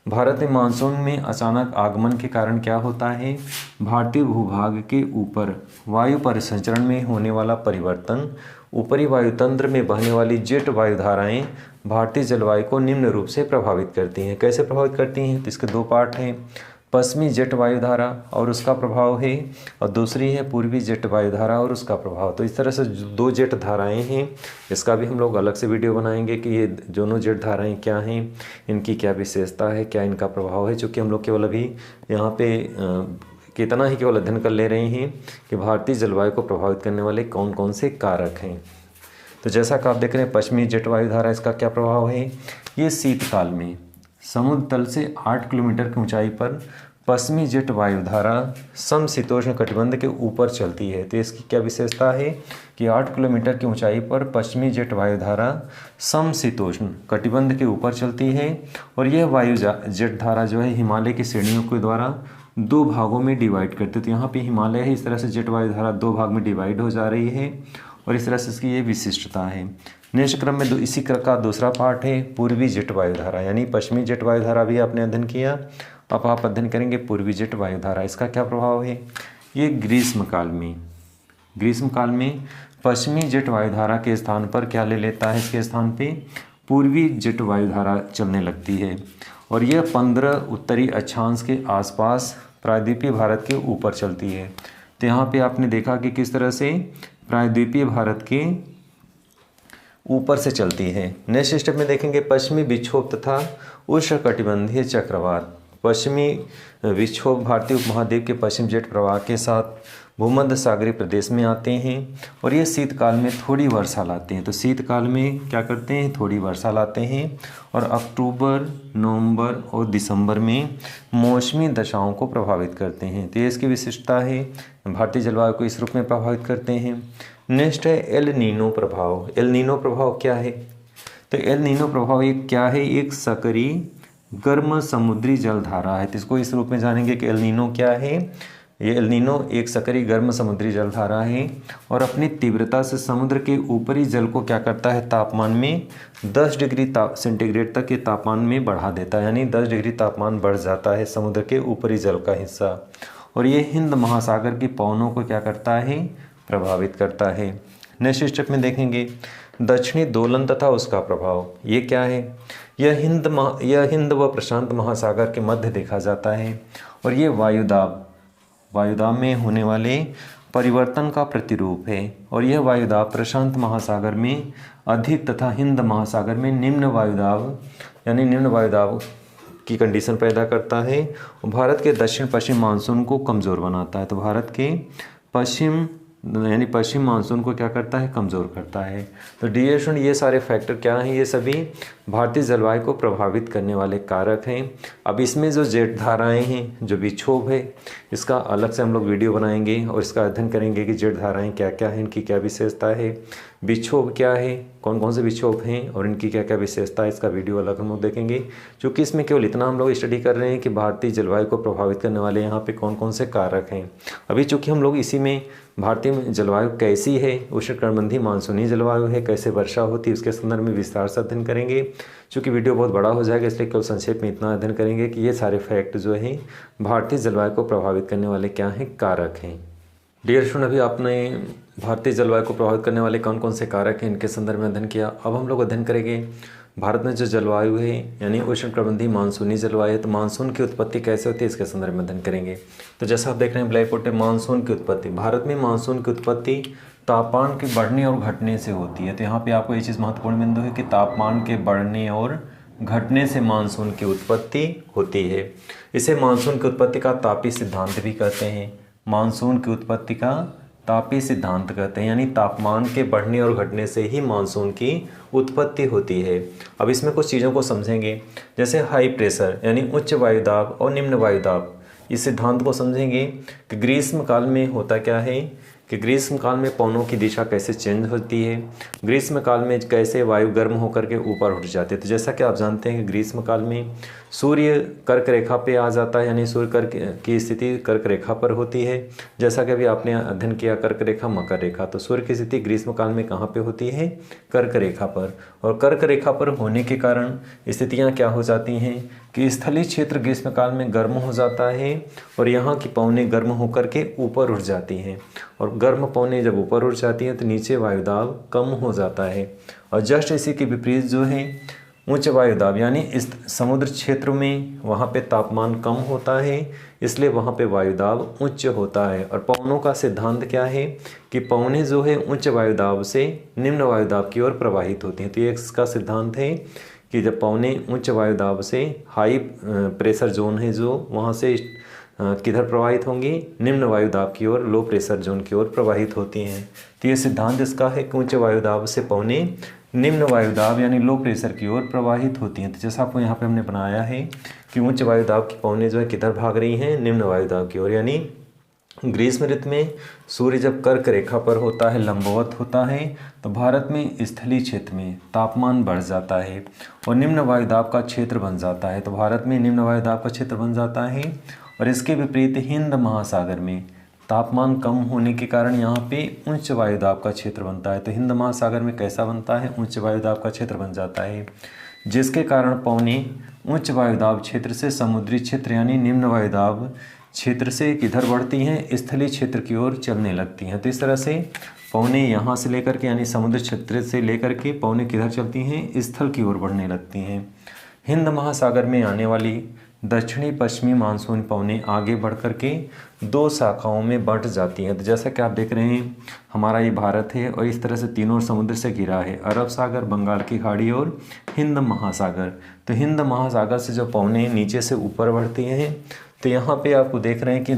भारत में मानसून में अचानक आगमन के कारण क्या होता है, भारतीय भूभाग के ऊपर वायु परिसंचरण में होने वाला परिवर्तन, ऊपरी वायुतंत्र में बहने वाली जेट वायुधाराएं भारतीय जलवायु को निम्न रूप से प्रभावित करती हैं। कैसे प्रभावित करती हैं, तो इसके दो पार्ट हैं, पश्चिमी जेट वायुधारा और उसका प्रभाव है, और दूसरी है पूर्वी जेट वायुधारा और उसका प्रभाव। तो इस तरह से दो जेट धाराएं हैं, इसका भी हम लोग अलग से वीडियो बनाएंगे कि ये दोनों जेट धाराएं क्या हैं, इनकी क्या विशेषता है, क्या इनका प्रभाव है। चूँकि हम लोग केवल अभी यहाँ पे कितना ही केवल अध्ययन कर ले रहे हैं कि भारतीय जलवायु को प्रभावित करने वाले कौन कौन से कारक हैं। तो जैसा कि आप देख रहे हैं पश्चिमी जेट वायुधारा, इसका क्या प्रभाव है, ये शीतकाल में समुद्र तल से 8 किलोमीटर की ऊंचाई पर पश्चिमी जेट वायुधारा समशीतोष्ण कटिबंध के ऊपर चलती है। तो इसकी क्या विशेषता है कि 8 किलोमीटर की ऊंचाई पर पश्चिमी जेट वायुधारा समशीतोष्ण कटिबंध के ऊपर चलती है। और यह वायु जेट धारा जो है हिमालय की श्रेणियों के द्वारा दो भागों में डिवाइड करते। तो यहाँ पे हिमालय है, इस तरह से जेट वायुधारा दो भाग में डिवाइड हो जा रही है और इस तरह से इसकी ये विशिष्टता है। नेक्स्ट क्रम में इसी का दूसरा पार्ट है पूर्वी जेट वायुधारा, यानी पश्चिमी जेट वायुधारा भी आपने अध्ययन किया, अब आप अध्ययन करेंगे पूर्वी जेट वायुधारा। इसका क्या प्रभाव है, ये ग्रीष्मकाल में पश्चिमी जेट वायुधारा के स्थान पर क्या ले लेता है, इसके स्थान पे पूर्वी जेट वायुधारा चलने लगती है। और यह 15 उत्तरी अक्षांश के आसपास प्रायद्वीपीय भारत के ऊपर चलती है। तो यहाँ पे आपने देखा कि किस तरह से प्रायद्वीपीय भारत के ऊपर से चलती है। नेक्स्ट स्टेप में देखेंगे पश्चिमी विक्षोभ तथा उष्णकटिबंधीय चक्रवात। पश्चिमी विक्षोभ भारतीय उपमहाद्वीप के पश्चिम जेट प्रवाह के साथ भूमध्य सागरीय प्रदेश में आते हैं और ये शीतकाल में थोड़ी वर्षा लाते हैं। तो शीतकाल में क्या करते हैं, थोड़ी वर्षा लाते हैं और अक्टूबर, नवंबर और दिसंबर में मौसमी दशाओं को प्रभावित करते हैं। तो ये इसकी विशिष्टता है, भारतीय जलवायु को इस रूप में प्रभावित करते हैं। नेक्स्ट है एल नीनो प्रभाव। एल नीनो प्रभाव क्या है, तो एल नीनो प्रभाव एक क्या है, एक सकरी गर्म समुद्री जलधारा है। तो इसको इस रूप में जानेंगे कि एल नीनो क्या है। ये एल नीनो एक सकरी गर्म समुद्री जलधारा है और अपनी तीव्रता से समुद्र के ऊपरी जल को क्या करता है, तापमान में 10 डिग्री सेंटीग्रेड तक के तापमान में बढ़ा देता है, यानी 10 डिग्री तापमान बढ़ जाता है समुद्र के ऊपरी जल का हिस्सा। और ये हिंद महासागर के पवनों को क्या करता है, प्रभावित करता है। नेक्स्ट स्टेप में देखेंगे दक्षिणी दोलन तथा उसका प्रभाव। ये क्या है, यह हिंद व प्रशांत महासागर के मध्य देखा जाता है और ये वायुदाब में होने वाले परिवर्तन का प्रतिरूप है। और यह वायुदाब प्रशांत महासागर में अधिक तथा हिंद महासागर में निम्न वायुदाब की कंडीशन पैदा करता है और भारत के दक्षिण पश्चिम मानसून को कमज़ोर बनाता है। तो भारत के पश्चिम मानसून को क्या करता है, कमज़ोर करता है। तो डियर स्टूडेंट, ये सारे फैक्टर क्या हैं, ये सभी भारतीय जलवायु को प्रभावित करने वाले कारक हैं। अब इसमें जो जेट धाराएं हैं, जो विक्षोभ है, इसका अलग से हम लोग वीडियो बनाएंगे और इसका अध्ययन करेंगे कि जेट धाराएं क्या क्या हैं, इनकी क्या विशेषता है, विक्षोभ क्या है, कौन कौन से विक्षोभ हैं और इनकी क्या क्या विशेषता है, इसका वीडियो अलग हम लोग देखेंगे। क्योंकि इसमें केवल इतना हम लोग स्टडी कर रहे हैं कि भारतीय जलवायु को प्रभावित करने वाले यहाँ पे कौन कौन से कारक हैं। अभी चूँकि हम लोग इसी में भारतीय जलवायु कैसी है, उष्णकटिबंधीय मानसूनी जलवायु है, कैसे वर्षा होती है, उसके संदर्भ में विस्तार से अध्ययन करेंगे। चूँकि वीडियो बहुत बड़ा हो जाएगा, इसलिए केवल संक्षेप में इतना अध्ययन करेंगे कि ये सारे फैक्ट जो हैं भारतीय जलवायु को प्रभावित करने वाले क्या हैं, कारक हैं। डियर स्टूडेंट, अभी आपने भारतीय जलवायु को प्रभावित करने वाले कौन कौन से कारक हैं, इनके संदर्भ में अध्ययन किया। अब हम लोग अध्ययन करेंगे भारत में जो जलवायु है, यानी उष्णकटिबंधीय मानसूनी जलवायु है, तो मानसून की उत्पत्ति कैसे होती है, इसके संदर्भ में अध्ययन करेंगे। तो जैसा आप देख रहे हैं ब्लैक बोर्ड पे, मानसून की उत्पत्ति। भारत में मानसून की उत्पत्ति तापमान के बढ़ने और घटने से होती है। तो यहाँ पे आपको ये चीज़ महत्वपूर्ण बिंदु है कि तापमान के बढ़ने और घटने से मानसून की उत्पत्ति होती है। इसे मानसून की उत्पत्ति का तापीय सिद्धांत भी कहते हैं। मानसून की उत्पत्ति का तापीय सिद्धांत कहते हैं, यानी तापमान के बढ़ने और घटने से ही मानसून की उत्पत्ति होती है। अब इसमें कुछ चीज़ों को समझेंगे, जैसे हाई प्रेशर यानी उच्च वायुदाब और निम्न वायुदाब। इस सिद्धांत को समझेंगे कि ग्रीष्म काल में होता क्या है, कि ग्रीष्म काल में पवनों की दिशा कैसे चेंज होती है, ग्रीष्म काल में कैसे वायु गर्म होकर के ऊपर उठ जाते हैं। तो जैसा कि आप जानते हैं कि ग्रीष्म काल में सूर्य कर्क रेखा पे आ जाता है, यानी सूर्य कर्क की स्थिति कर्क रेखा पर होती है। जैसा कि अभी आपने अध्ययन किया कर्क रेखा मकर रेखा, तो सूर्य की स्थिति ग्रीष्म काल में कहाँ पे होती है, कर्क रेखा पर। और कर्क रेखा पर होने के कारण स्थितियाँ क्या हो जाती हैं कि स्थलीय क्षेत्र ग्रीष्म काल में गर्म हो जाता है और यहाँ की पवनें गर्म होकर के ऊपर उठ जाती हैं, और गर्म पवनें जब ऊपर उठ जाती हैं तो नीचे वायुदाब कम हो जाता है। और जस्ट इसी के विपरीत जो है उच्च वायुदाब, यानी इस समुद्र क्षेत्र में वहाँ पे तापमान कम होता है, इसलिए वहाँ पे वायुदाब उच्च होता है। और पवनों का सिद्धांत क्या है कि पवनें जो है उच्च वायुदाब से निम्न वायुदाब की ओर प्रवाहित होती हैं। तो ये इसका सिद्धांत है कि जब पवनें उच्च वायुदाब से हाई प्रेशर जोन है जो वहाँ से किधर प्रवाहित होंगी, निम्न वायुदाब की ओर, लो प्रेशर जोन की ओर प्रवाहित होती हैं। तो ये सिद्धांत इसका है कि उच्च वायुदाब से पवनें निम्न वायुदाब यानी लो प्रेशर की ओर प्रवाहित होती हैं। तो जैसा आपको यहाँ पे हमने बनाया है कि उच्च वायुदाब की पवनें जो है किधर भाग रही हैं, निम्न वायुदाब की ओर। यानी ग्रीष्म ऋतु में सूर्य जब कर्क रेखा पर होता है, लंबवत होता है, तो भारत में स्थलीय क्षेत्र में तापमान बढ़ जाता है और निम्न वायुदाब का क्षेत्र बन जाता है। तो भारत में निम्न वायुदाब का क्षेत्र बन जाता है। और इसके विपरीत हिंद महासागर में तापमान कम होने के कारण यहाँ पे उच्च वायुदाब का क्षेत्र बनता है। तो हिंद महासागर में कैसा बनता है, उच्च वायुदाब का क्षेत्र बन जाता है, जिसके कारण पवनें उच्च वायुदाब क्षेत्र से समुद्री क्षेत्र यानी निम्न वायुदाब क्षेत्र से किधर बढ़ती हैं, स्थलीय क्षेत्र की ओर चलने लगती हैं। तो इस तरह से पवनें यहाँ से लेकर के यानी समुद्र क्षेत्र से लेकर के पवनें किधर चलती हैं, स्थल की ओर बढ़ने लगती हैं। हिंद महासागर में आने वाली दक्षिणी पश्चिमी मानसून पवनें आगे बढ़ कर के दो शाखाओं में बंट जाती हैं। तो जैसा कि आप देख रहे हैं हमारा ये भारत है और इस तरह से तीनों समुद्र से घिरा है, अरब सागर, बंगाल की खाड़ी और हिंद महासागर। तो हिंद महासागर से जो पवनें नीचे से ऊपर बढ़ती हैं, तो यहाँ पे आपको देख रहे हैं कि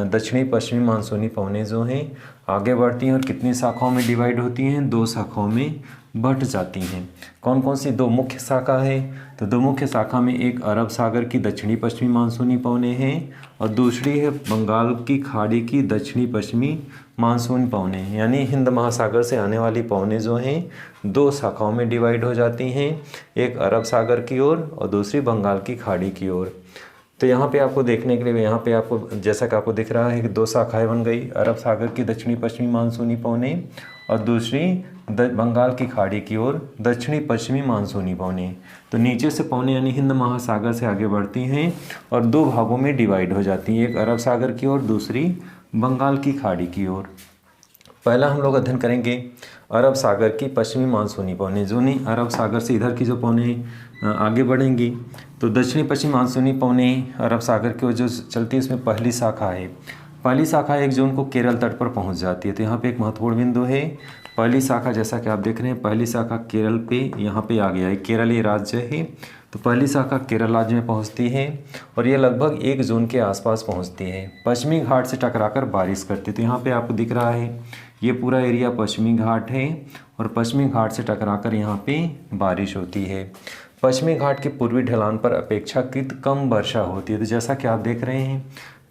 दक्षिणी पश्चिमी मानसूनी पवनें जो हैं आगे बढ़ती हैं और कितनी शाखाओं में डिवाइड होती हैं, दो शाखाओं में बंट जाती हैं। कौन कौन सी दो मुख्य शाखा है, तो दो मुख्य शाखा में एक अरब सागर की दक्षिणी पश्चिमी मानसूनी पवनें हैं और दूसरी है बंगाल की खाड़ी की दक्षिणी पश्चिमी मानसूनी पवनें। यानी हिंद महासागर से आने वाली पवनें जो हैं दो शाखाओं में डिवाइड हो जाती हैं, एक अरब सागर की ओर और दूसरी बंगाल की खाड़ी की ओर। तो यहाँ पे आपको देखने के लिए, यहाँ पे आपको जैसा कि आपको दिख रहा है कि दो शाखाएं बन गई, अरब सागर की दक्षिणी पश्चिमी मानसूनी पवनें और दूसरी बंगाल की खाड़ी की ओर दक्षिणी पश्चिमी मानसूनी पवनें। तो नीचे से पवनें यानी हिंद महासागर से आगे बढ़ती हैं और दो भागों में डिवाइड हो जाती हैं, एक अरब सागर की ओर, दूसरी बंगाल की खाड़ी की ओर। पहला हम लोग अध्ययन करेंगे अरब सागर की पश्चिमी मानसूनी पवनें। जो नहीं अरब सागर से इधर की जो पवनें आगे बढ़ेंगी, तो दक्षिणी पश्चिमी मानसूनी पवनें अरब सागर की ओर जो चलती है उसमें पहली शाखा है। पहली शाखा 1 जून को केरल तट पर पहुंच जाती है। तो यहाँ पे एक महत्वपूर्ण बिंदु है, पहली शाखा जैसा कि आप देख रहे हैं पहली शाखा केरल पे यहाँ पे आ गया है, केरल ये राज्य है, तो पहली शाखा केरल राज्य में पहुँचती है और ये लगभग 1 जून के आसपास पहुँचती है। पश्चिमी घाट से टकराकर बारिश करती है। तो यहाँ पे आपको दिख रहा है ये पूरा एरिया पश्चिमी घाट है और पश्चिमी घाट से टकराकर यहाँ पे बारिश होती है। पश्चिमी घाट के पूर्वी ढलान पर अपेक्षाकृत कम वर्षा होती है। तो जैसा कि आप देख रहे हैं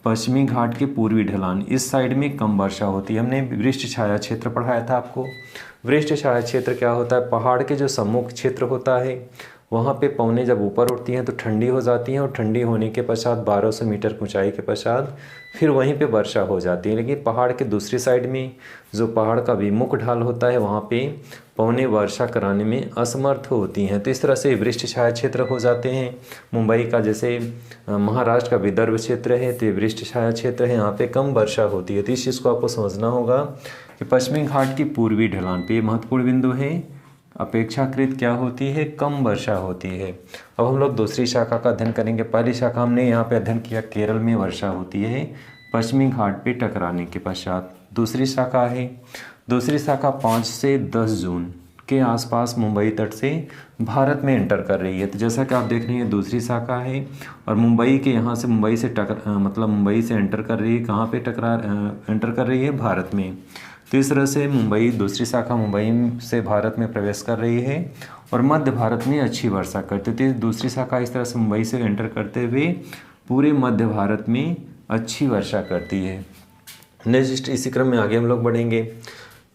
पश्चिमी घाट के पूर्वी ढलान इस साइड में कम वर्षा होती है। हमने वृष्ट छाया क्षेत्र पढ़ाया था आपको। वृष्ट छाया क्षेत्र क्या होता है, पहाड़ के जो सम्मुख क्षेत्र होता है वहाँ पे पवनें जब ऊपर उठती हैं तो ठंडी हो जाती हैं और ठंडी होने के पश्चात 1200 मीटर ऊंचाई के पश्चात फिर वहीं पे वर्षा हो जाती है। लेकिन पहाड़ के दूसरी साइड में जो पहाड़ का विमुख ढाल होता है वहाँ पे पवनें वर्षा कराने में असमर्थ होती हैं। तो इस तरह से वृष्ट छाया क्षेत्र हो जाते हैं। मुंबई का जैसे महाराष्ट्र का विदर्भ क्षेत्र है तो ये वृष्ट छाया क्षेत्र है, यहाँ पे कम वर्षा होती है। तो इस चीज़ को आपको समझना होगा कि पश्चिमी घाट की पूर्वी ढलान पे महत्वपूर्ण बिंदु है, अपेक्षाकृत क्या होती है, कम वर्षा होती है। अब हम लोग दूसरी शाखा का अध्ययन करेंगे। पहली शाखा हमने यहाँ पे अध्ययन किया, केरल में वर्षा होती है पश्चिमी घाट पे टकराने के पश्चात। दूसरी शाखा है, दूसरी शाखा 5 से 10 जून के आसपास मुंबई तट से भारत में एंटर कर रही है। तो जैसा कि आप देख रहे हैं दूसरी शाखा है और मुंबई के यहाँ से मुंबई से मतलब मुंबई से एंटर कर रही है। कहाँ पे एंटर कर रही है? भारत में। तो इस तरह से मुंबई दूसरी शाखा मुंबई से भारत में प्रवेश कर रही है और मध्य भारत में अच्छी वर्षा करती है। तो दूसरी शाखा इस तरह से मुंबई से एंटर करते हुए पूरे मध्य भारत में अच्छी वर्षा करती है। नेक्स्ट इसी क्रम में आगे हम लोग बढ़ेंगे।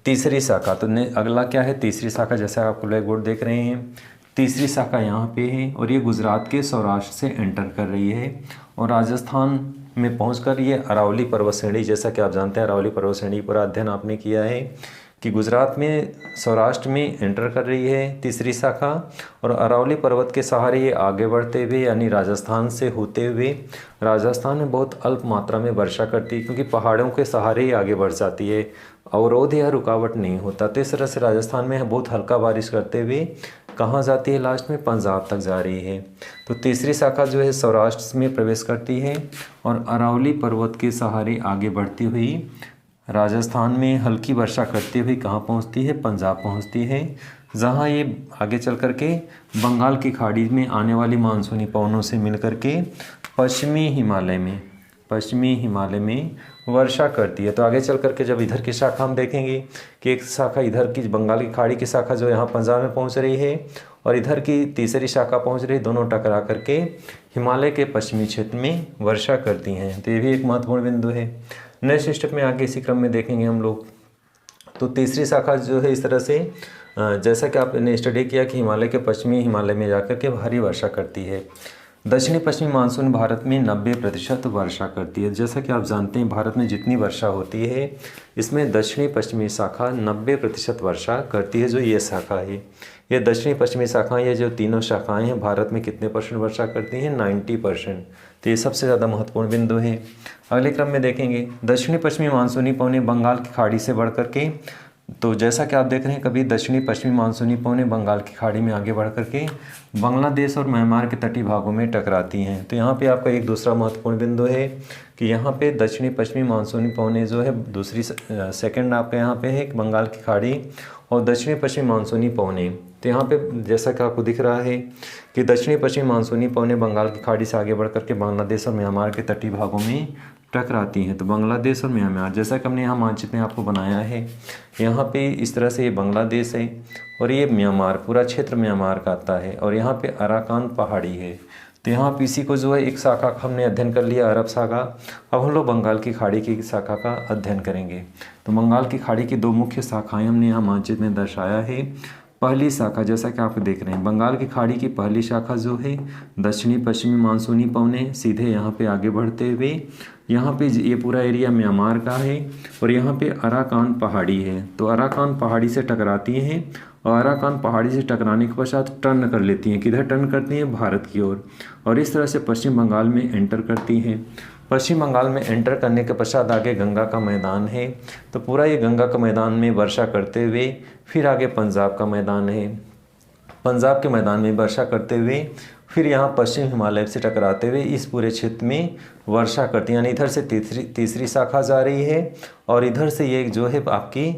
तीसरी शाखा, तो अगला क्या है? तीसरी शाखा। जैसे आप ब्लैक बोर्ड देख रहे हैं, तीसरी शाखा यहाँ पे है और ये गुजरात के सौराष्ट्र से एंटर कर रही है और राजस्थान में पहुंचकर ये अरावली पर्वत श्रेणी, जैसा कि आप जानते हैं अरावली पर्वत श्रेणी पूरा अध्ययन आपने किया है कि गुजरात में सौराष्ट्र में एंटर कर रही है तीसरी शाखा और अरावली पर्वत के सहारे ये आगे बढ़ते हुए यानी राजस्थान से होते हुए राजस्थान में बहुत अल्प मात्रा में वर्षा करती है, क्योंकि पहाड़ों के सहारे ही आगे बढ़ जाती है, अवरोध या रुकावट नहीं होता। तो इस तरह से राजस्थान में बहुत हल्का बारिश करते हुए कहाँ जाती है? लास्ट में पंजाब तक जा रही है। तो तीसरी शाखा जो है सौराष्ट्र में प्रवेश करती है और अरावली पर्वत के सहारे आगे बढ़ती हुई राजस्थान में हल्की वर्षा करते हुए कहाँ पहुँचती है? पंजाब पहुँचती है, जहाँ ये आगे चल कर के बंगाल की खाड़ी में आने वाली मानसूनी पवनों से मिल कर के पश्चिमी हिमालय में वर्षा करती है। तो आगे चल कर के जब इधर की शाखा हम देखेंगे कि एक शाखा इधर की बंगाल की खाड़ी की शाखा जो यहाँ पंजाब में पहुँच रही है और इधर की तीसरी शाखा पहुँच रही है, दोनों टकरा करके हिमालय के पश्चिमी क्षेत्र में वर्षा करती हैं। तो ये भी एक महत्वपूर्ण बिंदु है। नेक्स्ट स्टेप में आगे इसी क्रम में देखेंगे हम लोग। तो तीसरी शाखा जो है इस तरह से जैसा कि आपने स्टडी किया कि हिमालय के पश्चिमी हिमालय में जाकर के भारी वर्षा करती है। दक्षिणी पश्चिमी मानसून भारत में 90% वर्षा करती है। जैसा कि आप जानते हैं भारत में जितनी वर्षा होती है इसमें दक्षिणी पश्चिमी शाखा 90% वर्षा करती है। जो ये शाखा है, ये दक्षिणी पश्चिमी शाखाएँ, ये जो तीनों शाखाएं हैं भारत में कितने परसेंट वर्षा करती हैं? 90%। तो ये सबसे ज़्यादा महत्वपूर्ण बिंदु है। अगले क्रम में देखेंगे दक्षिणी पश्चिमी मानसूनी पवनें बंगाल की खाड़ी से बढ़ करके, तो जैसा कि आप देख रहे हैं कभी दक्षिणी पश्चिमी मानसूनी पवनें बंगाल की खाड़ी में आगे बढ़ करके बांग्लादेश और म्यांमार के तटीय भागों में टकराती हैं। तो यहाँ पे आपका एक दूसरा महत्वपूर्ण बिंदु है कि यहाँ पे दक्षिणी पश्चिमी मानसूनी पवनें जो है दूसरी सेकंड आपका यहाँ पे है बंगाल की खाड़ी और दक्षिणी पश्चिमी मानसूनी पवनें। तो यहाँ पे जैसा कि आपको दिख रहा है कि दक्षिणी पश्चिमी मानसूनी पवनें बंगाल की खाड़ी से आगे बढ़ करके बांग्लादेश और म्यांमार के तटीय भागों में टकराती हैं। तो बांग्लादेश और म्यांमार, जैसा कि हमने यहाँ मानचित्र में आपको बनाया है, यहाँ पे इस तरह से ये बांग्लादेश है और ये म्यांमार, पूरा क्षेत्र म्यांमार का आता है और यहाँ पे अराकान पहाड़ी है। तो यहाँ पे इसी को जो है एक शाखा का हमने अध्ययन कर लिया, अरब शाखा। अब हम लोग बंगाल की खाड़ी की शाखा का अध्ययन करेंगे। तो बंगाल की खाड़ी की दो मुख्य शाखाएँ हमने यहाँ मानचित्र में दर्शाया है। पहली शाखा जैसा कि आप देख रहे हैं बंगाल की खाड़ी की पहली शाखा जो है दक्षिणी पश्चिमी मानसूनी पवनें सीधे यहाँ पे आगे बढ़ते हुए यहाँ पे ये पूरा एरिया म्यांमार का है और यहाँ पे अराकान पहाड़ी है। तो अराकान पहाड़ी से टकराती हैं और अराकान पहाड़ी से टकराने के पश्चात टर्न कर लेती हैं। किधर टर्न करती हैं? भारत की ओर। और इस तरह से पश्चिम बंगाल में एंटर करती हैं। पश्चिम बंगाल में एंटर करने के पश्चात आगे गंगा का मैदान है। तो पूरा ये गंगा का मैदान में वर्षा करते हुए फिर आगे पंजाब का मैदान है। पंजाब के मैदान में वर्षा करते हुए फिर यहाँ पश्चिम हिमालय से टकराते हुए इस पूरे क्षेत्र में वर्षा करती है। यानी इधर से तीसरी शाखा जा रही है और इधर से ये जो है आपकी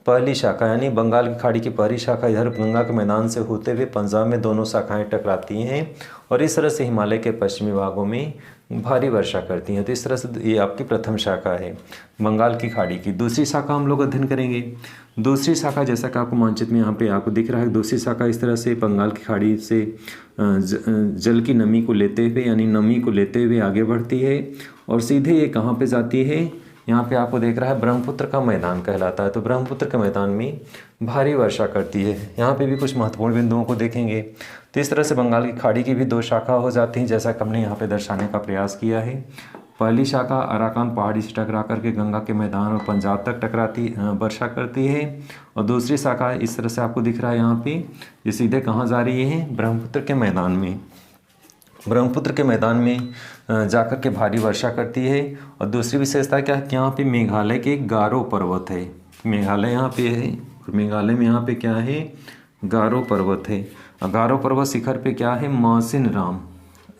पहली शाखा यानी बंगाल की खाड़ी की पहली शाखा इधर गंगा के मैदान से होते हुए पंजाब में दोनों शाखाएं टकराती हैं और इस तरह से हिमालय के पश्चिमी भागों में भारी वर्षा करती हैं। तो इस तरह से ये आपकी प्रथम शाखा है बंगाल की खाड़ी की। दूसरी शाखा हम लोग अध्ययन करेंगे। दूसरी शाखा जैसा कि आपको मानचित्र में यहाँ पे आपको दिख रहा है, दूसरी शाखा इस तरह से बंगाल की खाड़ी से जल की नमी को लेते हुए यानी नमी को लेते हुए आगे बढ़ती है और सीधे ये कहाँ पे जाती है? यहाँ पे आपको देख रहा है ब्रह्मपुत्र का मैदान कहलाता है। तो ब्रह्मपुत्र के मैदान में भारी वर्षा करती है। यहाँ पे भी कुछ महत्वपूर्ण बिंदुओं को देखेंगे। तो इस तरह से बंगाल की खाड़ी की भी दो शाखा हो जाती हैं, जैसा कि हमने यहाँ पे दर्शाने का प्रयास किया है। पहली शाखा अराकान पहाड़ी से टकरा करके गंगा के मैदान और पंजाब तक टकराती वर्षा करती है और दूसरी शाखा इस तरह से आपको दिख रहा है यहाँ पे, ये सीधे कहाँ जा रही है? ब्रह्मपुत्र के मैदान में। ब्रह्मपुत्र के मैदान में जाकर के भारी वर्षा करती है। और दूसरी विशेषता क्या है कि यहाँ पे मेघालय के गारो पर्वत है। मेघालय यहाँ पे है और मेघालय में यहाँ पे क्या है? गारो पर्वत है। गारो पर्वत शिखर पे क्या है? मौसिन राम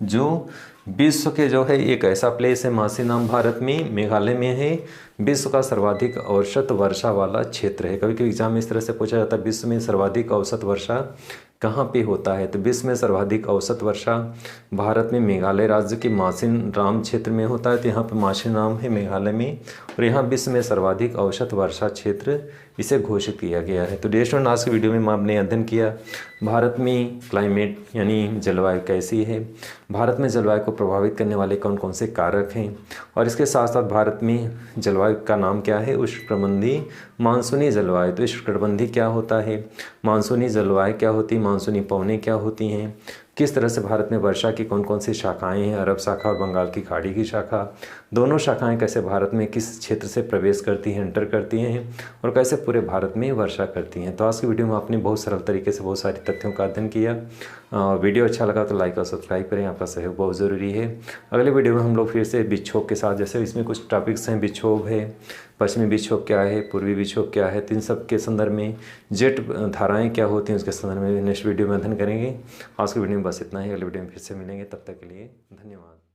जो विश्व के जो है एक ऐसा प्लेस है मासीनाम, भारत में मेघालय में है, विश्व का सर्वाधिक औसत वर्षा वाला क्षेत्र है। कभी कभी एग्जाम में इस तरह से पूछा जाता है विश्व में सर्वाधिक औसत वर्षा कहाँ पे होता है, तो विश्व में सर्वाधिक औसत वर्षा भारत में मेघालय राज्य के मासिनराम क्षेत्र में होता है। तो यहाँ पे मासिनराम है मेघालय में, और यहाँ विश्व में सर्वाधिक औसत वर्षा क्षेत्र इसे घोषित किया गया है। तो डियर स्टूडेंट, आज के वीडियो में आपने अध्ययन किया भारत में क्लाइमेट यानी जलवायु कैसी है, भारत में जलवायु को प्रभावित करने वाले कौन कौन से कारक हैं, और इसके साथ साथ भारत में जलवायु का नाम क्या है, उष्णकटिबंधीय मानसूनी जलवायु। तो उष्णकटिबंधीय क्या होता है, मानसूनी जलवायु क्या होती है, मानसूनी पवनें क्या होती हैं, किस तरह से भारत में वर्षा की कौन कौन सी शाखाएं हैं, अरब शाखा और बंगाल की खाड़ी की शाखा, दोनों शाखाएं कैसे भारत में किस क्षेत्र से प्रवेश करती हैं, एंटर करती हैं, और कैसे पूरे भारत में वर्षा करती हैं। तो आज की वीडियो में आपने बहुत सरल तरीके से बहुत सारे तथ्यों का अध्ययन किया। वीडियो अच्छा लगा तो लाइक और सब्सक्राइब करें, आपका सहयोग बहुत ज़रूरी है। अगले वीडियो में हम लोग फिर से विक्षोभ के साथ, जैसे इसमें कुछ टॉपिक्स हैं, विक्षोभ है, पश्चिमी विक्षोभ क्या है, पूर्वी विक्षोभ क्या है, तो इन सब के संदर्भ में जेट धाराएं क्या होती हैं उसके संदर्भ में नेक्स्ट वीडियो में अध्ययन करेंगे। आज की वीडियो में बस इतना ही, अगले वीडियो में फिर से मिलेंगे, तब तक के लिए धन्यवाद।